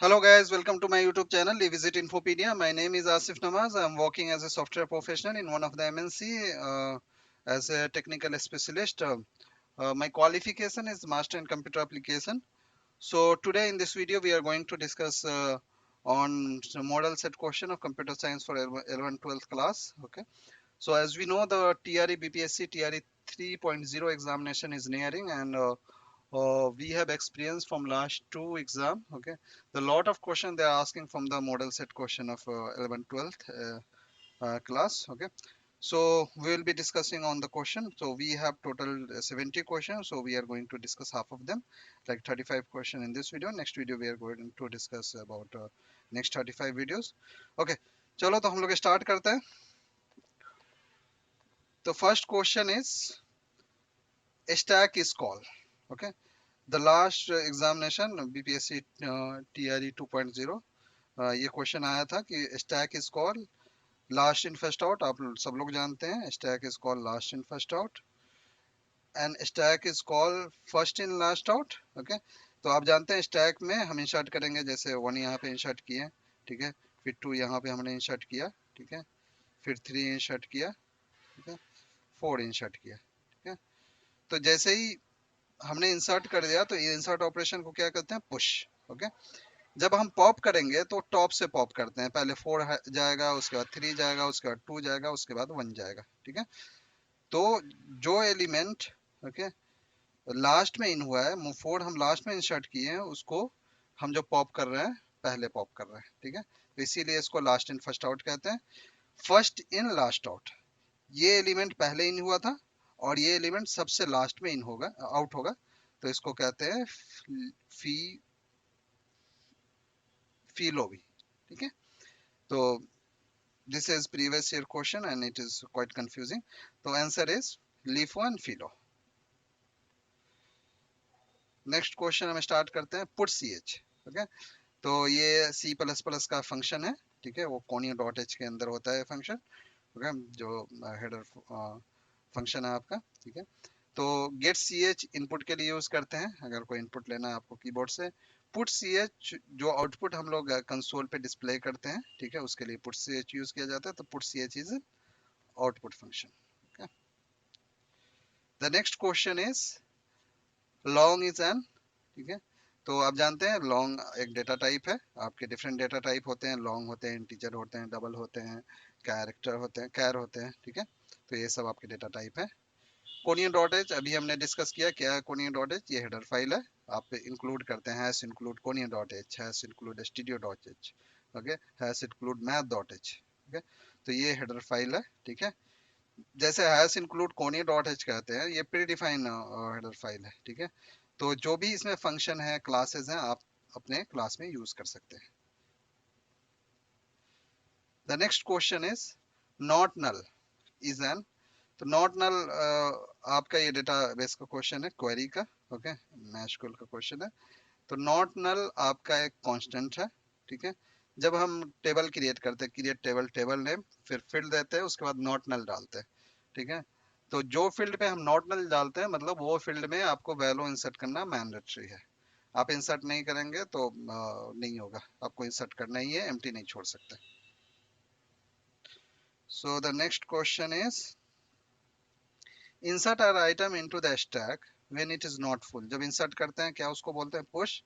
Hello guys, welcome to my YouTube channel Revisit Infopedia. My name is Asif Namaz. I'm working as a software professional in one of the MNC as a technical specialist. My qualification is Master in Computer Application. So today in this video we are going to discuss on the model set question of computer science for 11 12th class. Okay. So as we know, the TRE BPSC TRE 3.0 examination is nearing, and we have experience from last two exam. Okay, the lot of question they are asking from the model set question of 11 12th class. Okay, so we will be discussing on the question. So we have total 70 questions, so we are going to discuss half of them, like 35 question in this video. Next video we are going to discuss about next 35 videos. Okay, चलो तो हम लोग start करते हैं. The first question is stack is called. Okay, the last examination BPSC TRE 2.0 ये question आया था कि stack is call last in first out. आप सब लोग जानते हैं stack is call last in first out and stack is call first in last out. Okay, तो आप जानते हैं स्टैक में हम इंसर्ट करेंगे, जैसे 1 यहाँ पे इंसर्ट किए, ठीक है, फिर 2 यहाँ पे हमने इंसर्ट किया, ठीक है, फिर 3 इंसर्ट किया, ठीक है, 4 इंसर्ट किया, ठीक है. तो जैसे ही हमने इंसर्ट कर दिया तो ये इंसर्ट ऑपरेशन को क्या कहते हैं, पुश. ओके, जब हम पॉप करेंगे तो टॉप से पॉप करते हैं, पहले 4 जाएगा, उसके बाद 3 जाएगा, उसके बाद 2 जाएगा, उसके बाद 1 जाएगा, ठीक है. तो जो एलिमेंट ओके लास्ट में इन हुआ है, 4 हम लास्ट में इंसर्ट किए हैं, उसको हम जो पॉप कर रहे हैं पहले पॉप कर रहे हैं, ठीक है. तो इसीलिए इसको लास्ट इन फर्स्ट आउट कहते हैं. फर्स्ट इन लास्ट आउट, ये एलिमेंट पहले इन हुआ था और ये एलिमेंट सबसे लास्ट में इन होगा, आउट होगा, तो इसको कहते हैं फी फीलो भी, ठीक है. तो this is previous year question and it is quite confusing. So answer is LIFO and philo. Next question हम स्टार्ट करते हैं, पुट सी एच. ओके, तो ये सी प्लस प्लस का फंक्शन है, ठीक है, वो कोनियो डॉट एच के अंदर होता है फंक्शन. ओके, जो हेडर फंक्शन है आपका, ठीक है. तो गेट सी एच इनपुट के लिए यूज करते हैं अगर कोई इनपुट लेना है आपको कीबोर्ड से. पुट सी एच जो आउटपुट हम लोग कंसोल पे डिस्प्ले करते हैं, ठीक है, उसके लिए पुट सी एच यूज किया जाता है. तो put C H is output function. Okay. The next question is long is an, ठीक है. तो आप जानते हैं लॉन्ग एक डेटा टाइप है. आपके डिफरेंट डेटा टाइप होते हैं, लॉन्ग होते हैं, इंटीजर होते हैं, डबल होते हैं, कैरेक्टर होते हैं, कैर होते हैं, ठीक है. तो ये सब आपके डेटा टाइप है. कोनियन डॉट एच अभी हमने डिस्कस किया, क्या है कोनियन डॉट एच, ये हेडर फाइल है. आप इंक्लूड करते हैं hash include conio dot H, hash include studio dot H, okay, hash include math dot H, okay. तो ये हेडर फाइल है, ठीक है. जैसे hash include conio dot H कहते हैं, ये प्री डिफाइन हेडर फाइल है, ठीक है. तो जो भी इसमें फंक्शन है, क्लासेस हैं, आप अपने क्लास में यूज कर सकते हैं. The next question is not null is an. तो नॉट नल आपका ये डेटाबेस का क्वेश्चन है, क्वेरी का, ओके, मैशक्यूएल का क्वेश्चन है. तो नॉट नल आपका एक कांस्टेंट है, ठीक है. जब हम टेबल क्रिएट करते हैं, क्रिएट टेबल, टेबल नेम, फिर फील्ड देते हैं, उसके बाद नॉट नल डालते हैं, ठीक है. तो जो फील्ड पे हम नॉट नल डालते हैं, मतलब वो फील्ड में आपको वैल्यू इंसर्ट करना मैंडेटरी है. आप इंसर्ट नहीं करेंगे तो नहीं होगा, आपको इंसर्ट करना ही है, एम्प्टी नहीं छोड़ सकते. So the next question is insert or item into the stack when it is not full. जब इंसर्ट करते हैं क्या उसको बोलते हैं, पुश.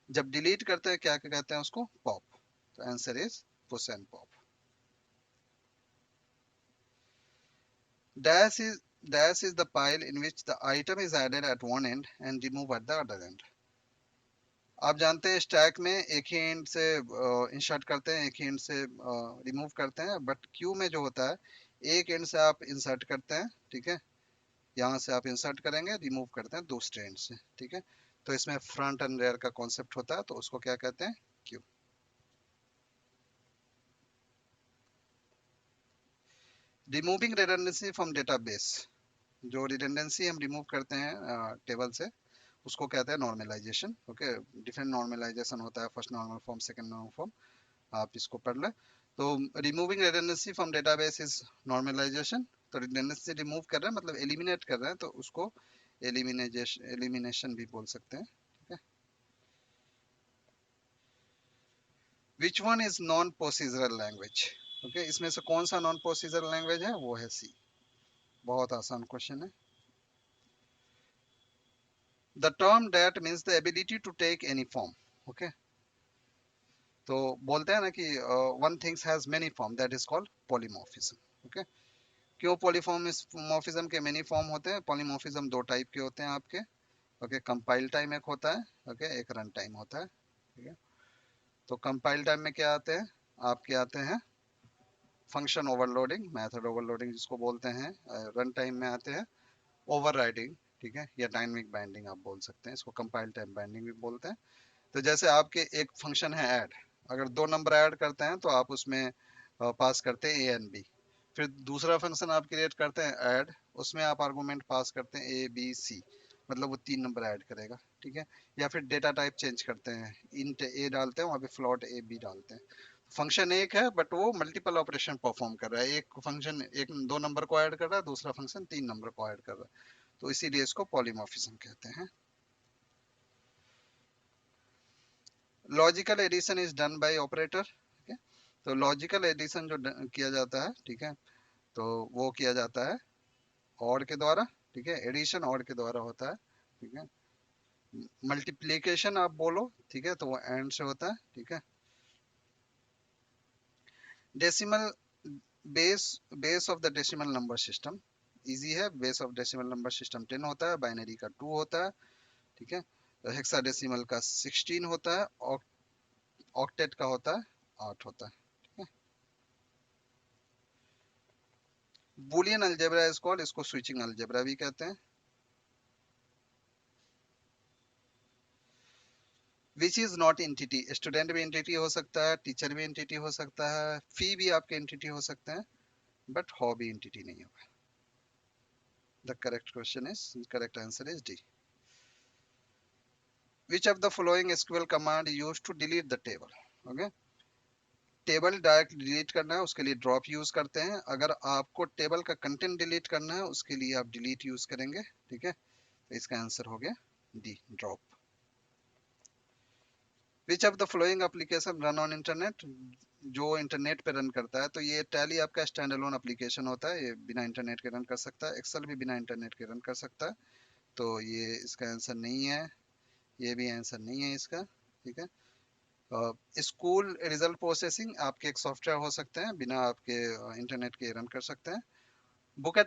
जब डिलीट करते हैं क्या कहते हैं उसको, पॉप. तो answer is push and pop. Dash is dash is the pile in which the item is added at one end and removed at the other end. आप जानते हैं स्टैक में एक ही एंड से इंसर्ट करते हैं, एक ही एंड से रिमूव करते हैं, बट क्यू में जो होता है एक एंड से आप इंसर्ट करते हैं, ठीक है, यहाँ से आप इंसर्ट करेंगे, रिमूव करते हैं दूसरे एंड से, ठीक है. तो इसमें फ्रंट एंड रेयर का कॉन्सेप्ट होता है, तो उसको क्या कहते हैं, Q. Removing redundancy from database. जो रिडंडेंसी हम रिमूव करते हैं टेबल से, उसको कहते हैं नॉर्मलाइजेशन. ओके, डिफरेंट नॉर्मलाइजेशन होता है, first normal form, second normal form, आप इसको पढ़ लें. तो removing redundancy from database is normalization. तो रिडंडेंसी रिमूव कर रहे हैं मतलब एलिमिनेट कर रहे हैं, तो उसको एलिमिनेशन भी बोल सकते हैं, ठीक है. Which one is non procedural language? Okay, इसमें से कौन सा नॉन प्रोसीजरल लैंग्वेज है? वो है सी। बहुत आसान क्वेश्चन है। The term that means the ability to take any form. Okay, तो बोलते हैं ना कि one things has many form, that is called polymorphism. Okay, क्यों पॉलीमॉर्फिज्म के मेनी फॉर्म होते हैं? पॉलीमॉर्फिज्म दो टाइप के होते हैं आपके। ओके, कंपाइल टाइम एक होता है, ओके, एक रन टाइम होता है। ठीक है, तो कंपाइल टाइम में क्या आते हैं? आपके आते हैं फंक्शन ओवरलोडिंग, मेथड ओवरलोडिंग जिसको बोलते हैं। रन टाइम में आते हैं ओवरराइडिंग, ठीक है, या डायनेमिक बाइंडिंग आप बोल सकते हैं, इसको कंपाइल टाइम बाइंडिंग भी बोलते हैं। तो जैसे आपके एक फंक्शन है ऐड, अगर दो नंबर ऐड करते हैं तो आप उसमें पास करते हैं ए एंड बी। फिर दूसरा फंक्शन आप क्रिएट करते हैं ऐड, उसमें आप आर्गुमेंट पास करते हैं ए बी सी, मतलब वो तीन नंबर ऐड करेगा। ठीक है, या फिर डेटा टाइप चेंज करते हैं, इंट ए डालते हैं वहाँ पे फ्लोट ए बी डालते हैं। फंक्शन एक है बट वो मल्टीपल ऑपरेशन परफॉर्म कर रहा है। एक फंक्शन एक दो नंबर को ऐड कर रहा है, दूसरा फंक्शन तीन नंबर को ऐड कर रहा है, तो इसीलिए इसको पॉलीमॉर्फिज्म कहते हैं। Logical addition is done by operator. तो लॉजिकल एडिशन जो किया जाता है, ठीक है, तो वो किया जाता है और के द्वारा। ठीक है, एडिशन और के द्वारा होता है। ठीक है, मल्टीप्लिकेशन आप बोलो, ठीक है, तो वो एंड से होता है। ठीक है, decimal base, base of the decimal number system easy है। Base of decimal number system 10 होता है, बाइनरी का 2 होता है। ठीक है, हेक्साडेसिमल का 16 होता है, ऑक्टेट का होता है 8 होता है। ठीक है, बुलियन अलजेब्रा इज कॉल्ड, इसको स्विचिंग अलजेब्रा भी कहते हैं। Which is not entity, student भी एंटिटी हो सकता है, टीचर भी एंटिटी हो सकता है, फी भी आपके एंटिटी हो सकते हैं, बट हॉबी एंटिटी नहीं होगा। The correct question is, correct answer is D. Which of the following SQL command use to delete the table? Okay, table direct delete करना है उसके लिए ड्रॉप यूज करते हैं। अगर आपको टेबल का कंटेंट डिलीट करना है उसके लिए आप डिलीट यूज करेंगे। ठीक है, तो इसका आंसर हो गया D, drop. Which of the flowing application run on internet? जो इंटरनेट पे रन करता है, तो ये टैली आपका स्टैंड अलोन एप्लीकेशन होता है, ये बिना इंटरनेट के रन कर सकता है। एक्सेल भी बिना इंटरनेट के रन कर सकता है, तो ये इसका आंसर नहीं है, ये भी आंसर नहीं है इसका। ठीक है, स्कूल रिजल्ट प्रोसेसिंग आपके एक सॉफ्टवेयर हो सकते हैं, बिना आपके इंटरनेट के रन कर सकते हैं। बुक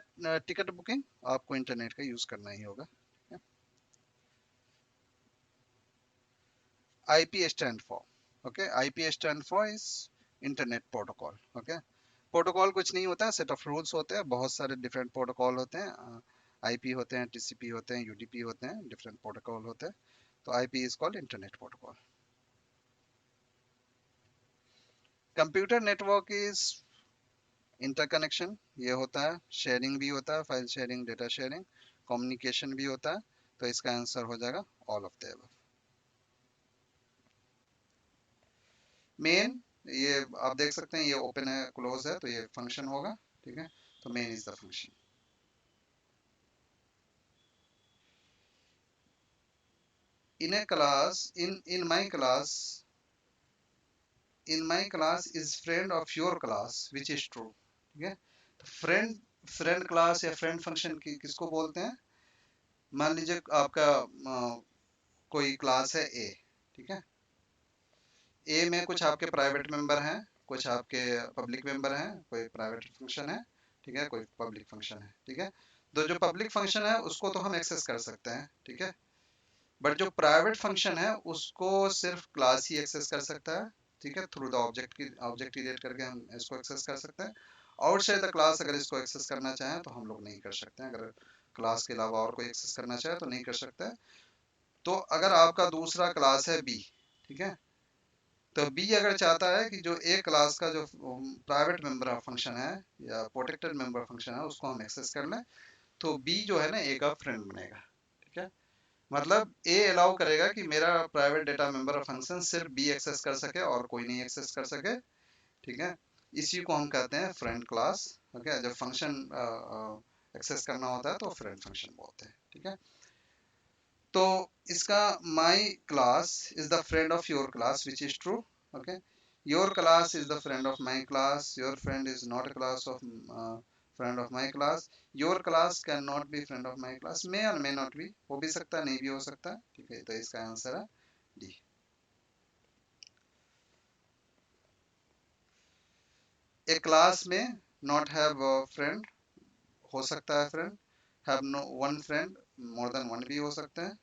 टिकट बुकिंग आपको इंटरनेट का यूज करना ही होगा। IP stand for, okay, IP stand for is internet protocol. Okay, protocol कुछ नहीं होता है, सेट ऑफ रूल्स होते हैं, बहुत सारे डिफरेंट प्रोटोकॉल होते हैं। IP होते हैं, TCP होते हैं, UDP होते हैं, डिफरेंट प्रोटोकॉल होते हैं। तो IP is called internet protocol. Computer network is interconnection, ये होता है, शेयरिंग भी होता है, file sharing, data sharing, communication भी होता है। तो इसका आंसर हो जाएगा all of the above. Main, ये आप देख सकते हैं, ये ओपन है क्लोज है, तो ये फंक्शन होगा। ठीक है, तो main is the function. In A class, in my class, in my class is friend of your class which is true. ठीक है, तो फ्रेंड, फ्रेंड क्लास या फ्रेंड फंक्शन की किसको बोलते हैं? मान लीजिए आपका कोई क्लास है ए। ठीक है, ए में कुछ आपके प्राइवेट मेंबर हैं, कुछ आपके पब्लिक मेंबर हैं, कोई प्राइवेट फंक्शन है, ठीक है, कोई पब्लिक फंक्शन है। ठीक है, तो जो पब्लिक फंक्शन है उसको तो हम एक्सेस कर सकते हैं। ठीक है, बट जो प्राइवेट फंक्शन है उसको सिर्फ क्लास ही एक्सेस कर सकता है। ठीक है, थ्रू द ऑब्जेक्ट की, ऑब्जेक्ट क्रिएट करके हम इसको एक्सेस कर सकते हैं। आउटसाइड द क्लास अगर इसको एक्सेस करना चाहें तो हम लोग नहीं कर सकते हैं। अगर क्लास के अलावा और कोई एक्सेस करना चाहे तो नहीं कर सकते। तो अगर आपका दूसरा क्लास है बी, ठीक है, तो बी अगर चाहता है कि जो ए क्लास का जो प्राइवेट मेंबर फंक्शन है या प्रोटेक्टेड मेंबर फंक्शन है उसको हम एक्सेस कर लें, तो बी जो है ना ए का फ्रेंड बनेगा। ठीक है, मतलब ए अलाउ करेगा कि मेरा प्राइवेट डेटा मेंबर फंक्शन सिर्फ बी एक्सेस कर सके और कोई नहीं एक्सेस कर सके। ठीक है, इसी को हम कहते हैं फ्रेंड क्लास। ओके, जब फंक्शन एक्सेस करना होता है तो फ्रेंड फंक्शन बोलते हैं। ठीक है, तो इसका my class is the friend of your class which is true. Okay, Your class is the friend of my class. Your friend is not a class of friend of my class. Your class cannot be friend of my class. May or may not be. हो भी सकता है, नहीं भी हो सकता है. ठीक है, तो इसका आंसर है D. A class may not have a friend. हो सकता है friend. Have no one friend. More than one भी हो सकते हैं.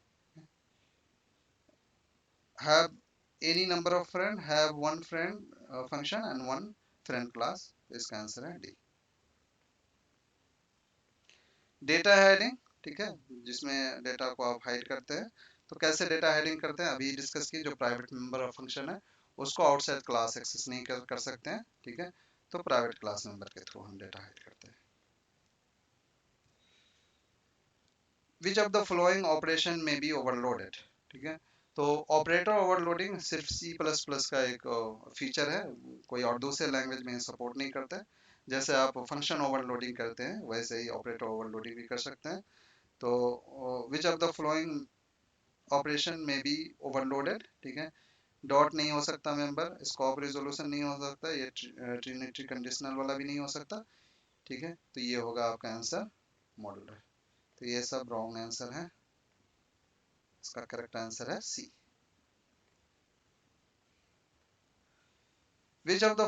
Have any number of friend. Have one friend function and one friend class. तो इसका आंसर है डी. डेटा हेडिंग, ठीक है, जिसमें डेटा को आप हाइड करते हैं. तो कैसे डेटा हेडिंग करते हैं अभी डिस्कस की. जो प्राइवेट मेंबर ऑफ फंक्शन है उसको आउटसाइड क्लास एक्सेस नहीं कर सकते हैं. ठीक है, तो प्राइवेट क्लास मेंबर के थ्रू हम डेटा हाइड करते हैं. विच ऑफ द फॉलोइंग ऑपरेशन में बी ओवरलोडेड. ठीक है, तो ऑपरेटर ओवरलोडिंग सिर्फ सी प्लस प्लस का एक फीचर है, कोई और दूसरे लैंग्वेज में सपोर्ट नहीं करता है. जैसे आप फंक्शन ओवरलोडिंग करते हैं वैसे ही ऑपरेटर ओवरलोडिंग भी कर सकते हैं. तो विच ऑफ द फ्लोइंग ऑपरेशन में बी ओवरलोडेड. ठीक है, डॉट नहीं हो सकता मेंबर, स्कोप रिजोल्यूशन नहीं हो सकता, ये ट्रिनिटी कंडीशनल वाला भी नहीं हो सकता. ठीक है, तो ये होगा आपका आंसर मॉडल. तो ये सब रॉन्ग आंसर है. इसका करेक्ट आंसर है C. Which of the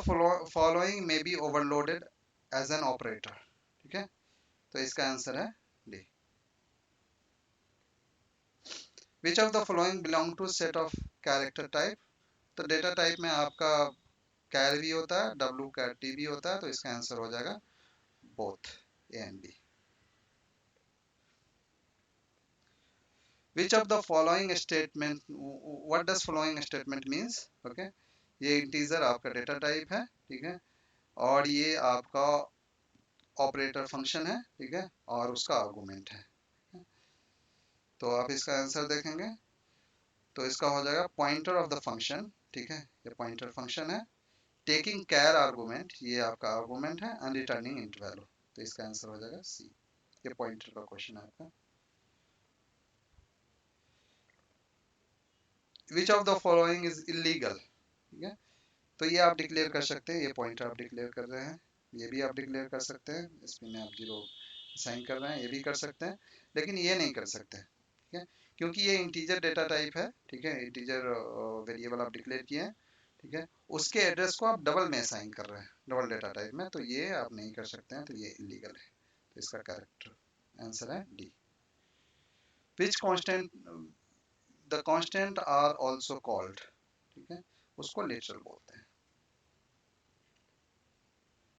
following may be overloaded as an operator. ठीक है, तो इसका आंसर है D. Which of the following belong to set of character type. तो डेटा टाइप में आपका कैर भी होता है, डब्ल्यू कैर टी भी होता है, तो इसका आंसर हो जाएगा both A and B. Which of the following statement, what does following statement means. Okay, ये इंटीजर आपका डेटा टाइप है. ठीक है, और ये आपका ऑपरेटर फंक्शन है. ठीक है, और उसका आर्गुमेंट है. तो आप इसका आंसर देखेंगे तो इसका हो जाएगा पॉइंटर ऑफ द फंक्शन. ठीक है, ये पॉइंटर फंक्शन है. टेकिंग कैर आर्गुमेंट, ये आपका आर्गुमेंट है, एंड रिटर्निंग इंट वैल्यू. तो इसका आंसर हो जाएगा सी. ये पॉइंटर का क्वेश्चन है आपका. विच of the following is illegal. ठीक है, तो ये आप डिक्लेयर कर सकते हैं. ये पॉइंटर आप डिक्लेयर कर रहे हैं, ये भी आप डिक्लेयर कर सकते हैं. इसमें आप जीरो साइन कर रहे हैं, ये भी कर सकते हैं, लेकिन ये नहीं कर सकते. ठीक है, क्योंकि ये इंटीजर डेटा टाइप है. ठीक है, इंटीजर वेरिएबल आप डिक्लेयर किए हैं. ठीक है, उसके एड्रेस को आप डबल में असाइन कर रहे हैं, डबल डेटा टाइप में, तो ये आप नहीं कर सकते हैं. तो ये इलीगल है. तो इसका करेक्ट आंसर है D. Which constant, the constant are also called. ठीक है, उसको लिटरल बोलते हैं.